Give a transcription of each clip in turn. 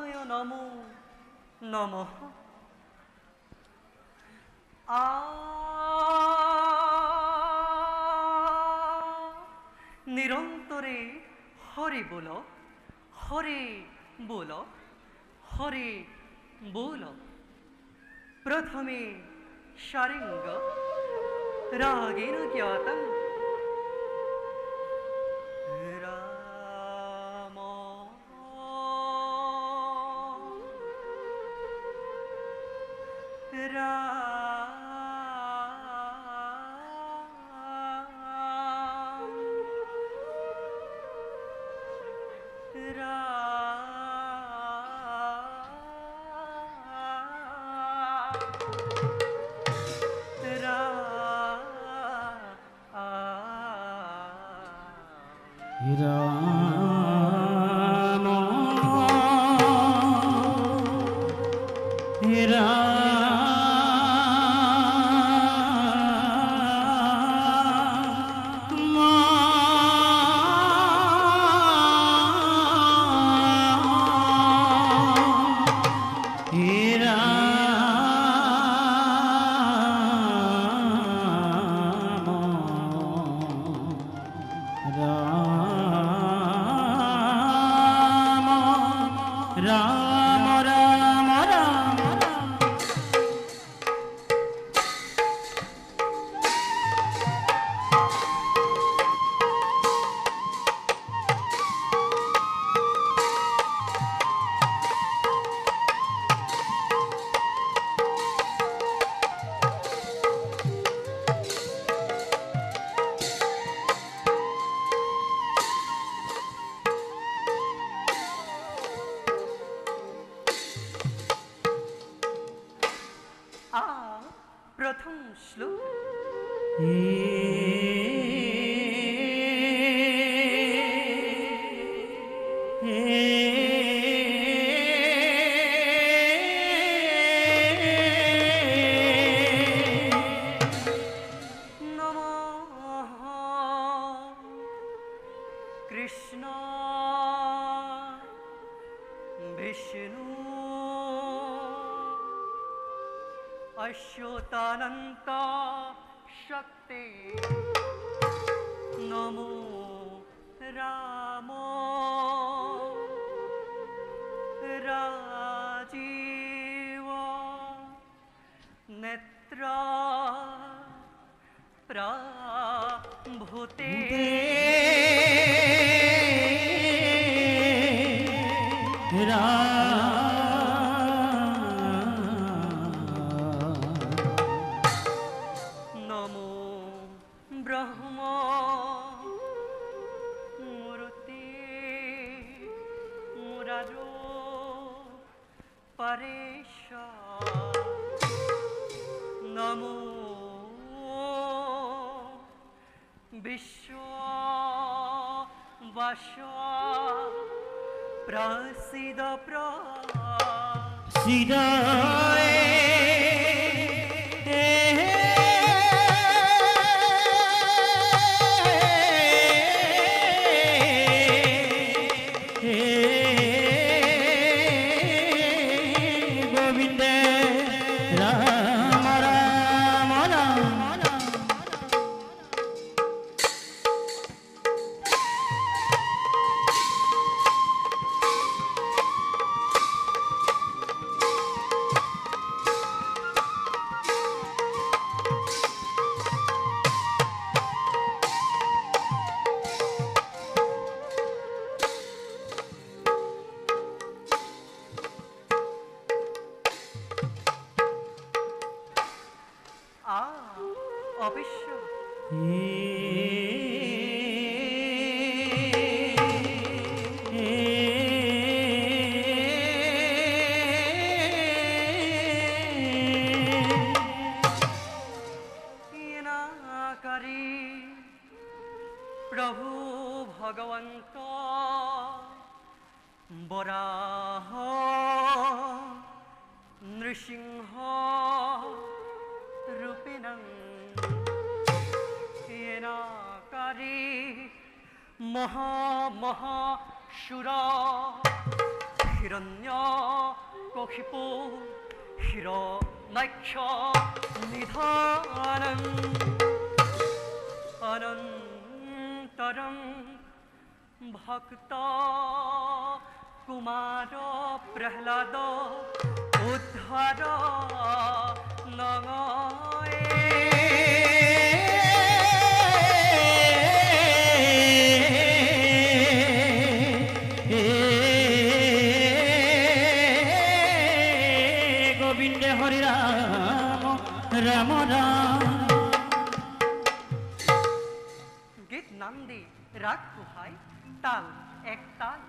नारायणाय नमो नमः। निरंतरे हरि बोलो, हरि बोलो, हरि बोलो। प्रथमे शारिंग रागेन ज्ञातं राम प्रथम श्लोक नमः कृष्ण विष्णु अच्युतानंत शक्ति नमो राम राजीव नेत्र प्रभुते नमो ब्रह्म मूर्ति मुरारो परेश नमो विश्व वश प्रसिद्ध प्रसिद्ध अवश्य प्रभु भगवंत बराह नृसिंह रूपिणं येनाकारी महाशूर হিরণ্য কক্ষিপো হিরণ্যাক্ষ নিধানং অনন্তরং ভক্ত কুমার প্রহ্লাদ উদ্ধার নঙয়ে গোবিন্দে হরি রাম রাম রাম। গীত নান্দি রাগ গুহাই তাল এক তাল।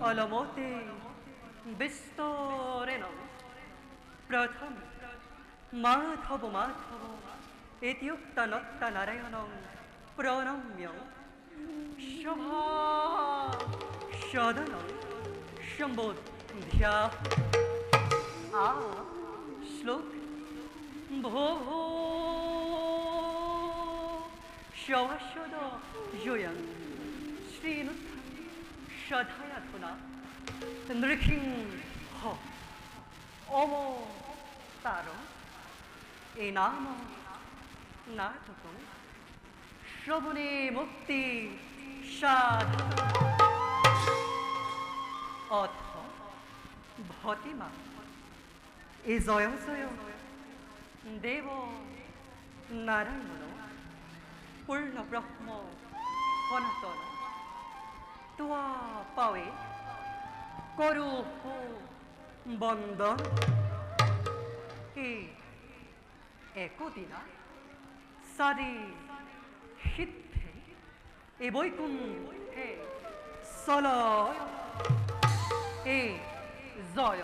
অলমতে বিস্তরেণ প্রথম মাধব মাধব ইত্যুক্তনক্ত নারায়ণং প্রণম্য শোভা সদনং সম্বোধ্য শ্লোক 보호 샤와샤다 요양 श्रीनुत श्रद्धाया धुना नृसिंह ओमो तारो एनाम नाटको श्रवणे मुक्ति साधन अथ भतिमा ए जय जय देव नारायण पूर्ण ब्रह्म सनातन तुआ पावे करु हो बंदन एक दिना सारी हिते ए बैकुंठे सलय ए जय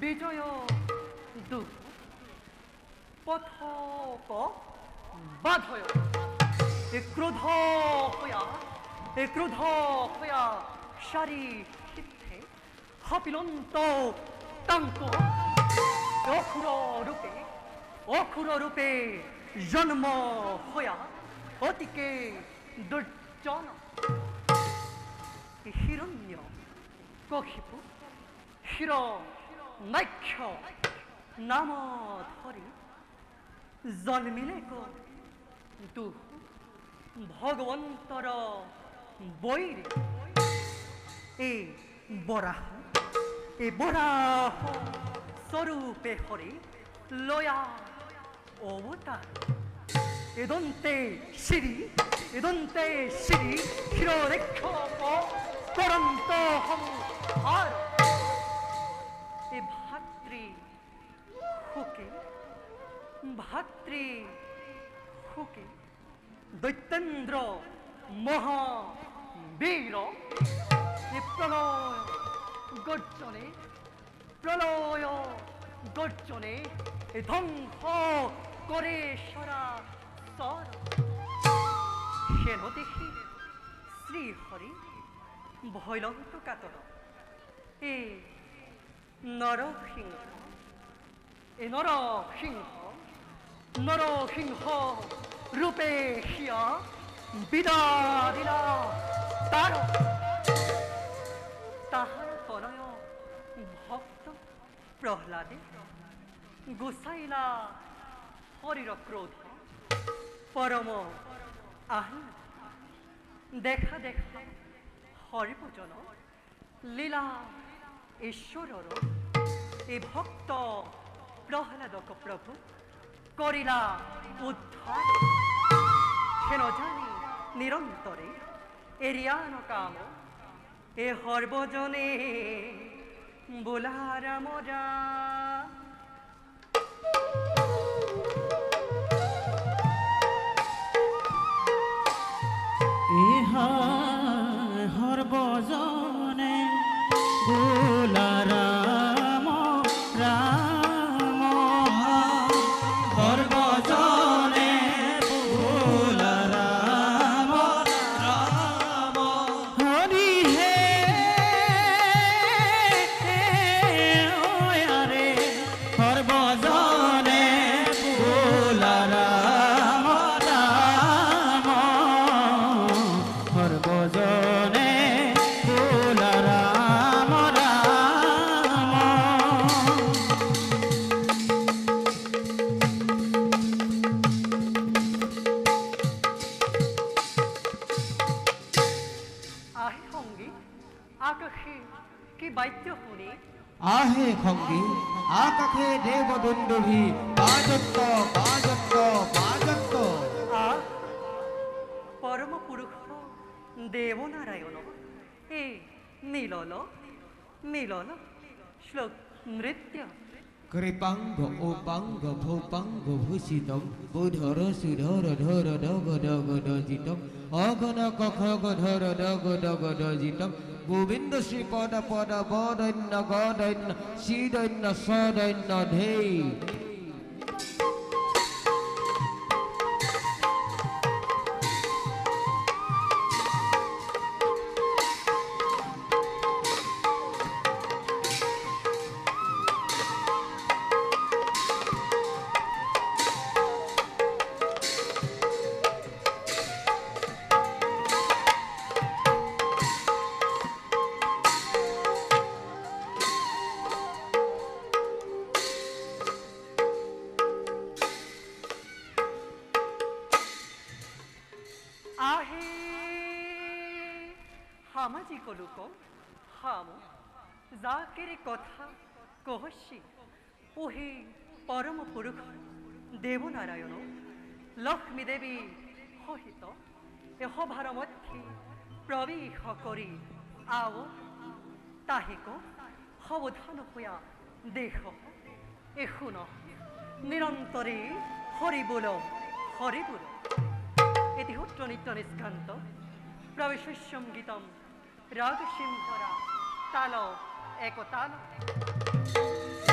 विजय दु पथक बाधय ए क्रोध होया सारी हिते हपिलंत तांको অখুর রূপে জন্ম হয়া অতিকে দুর্জন হিরণ্য কক্ষিপু হির নাক্ষ নাম ধরি জন্মিলে দু ভগবন্তর বৈরে এ বরাহ स्वरूपे हरि लोया अवतार एदंते श्री हिरोरेक्षक करंत संहार ए भातृ हुके दैत्येन्द्र महावीर ए प्रलय गर्जने ধ্বংস करे सरा सर हेन देखी श्रीहरि भयलंत कातर ए नरसिंह रूपे हिया विदारिला तार ताहार तनय भक्त प्रहलादे गुसाइला हरिर क्रोध परम आहलाद देखा हरिभजन लीला ईश्वरर ए भक्त प्रहलादक प्रभु करिला उद्धार हेन जानी निरंतरे एरियान काम ए हरभजने बोलारा मजा इहा हरभजने बोलारा आहे खंगी आकाखे देवदुंदुभी बाजत्त परम पुरुष देव नारायण ए नीलल श्लोक नृत्य कृपांग उपांग भूपांग भूषितम बुधर सुधर धर डग डग डजितम अगन कख गधर डग डग डजितम गोविंद श्री पद पद बदन्न गदन्न सीदन्न सदन्न धे সামাজিক লোক হাম যাকেৰে কথা কহসি ওহে পৰম পুৰুষ দেৱনাৰায়ণ লক্ষ্মী দেৱী সহিত এ সভাৰ মধ্যে প্ৰৱেশ কৰি আও তাহিক সাৱধান হোৱা দেশ এ শুন নিৰন্তৰে হৰিবোল হৰিবোল এটি সূত্ৰ নিত্য নিষ্কান্ত প্ৰবেশস্যম গীতম ৰাগ সিংহৰা তাল এক তাল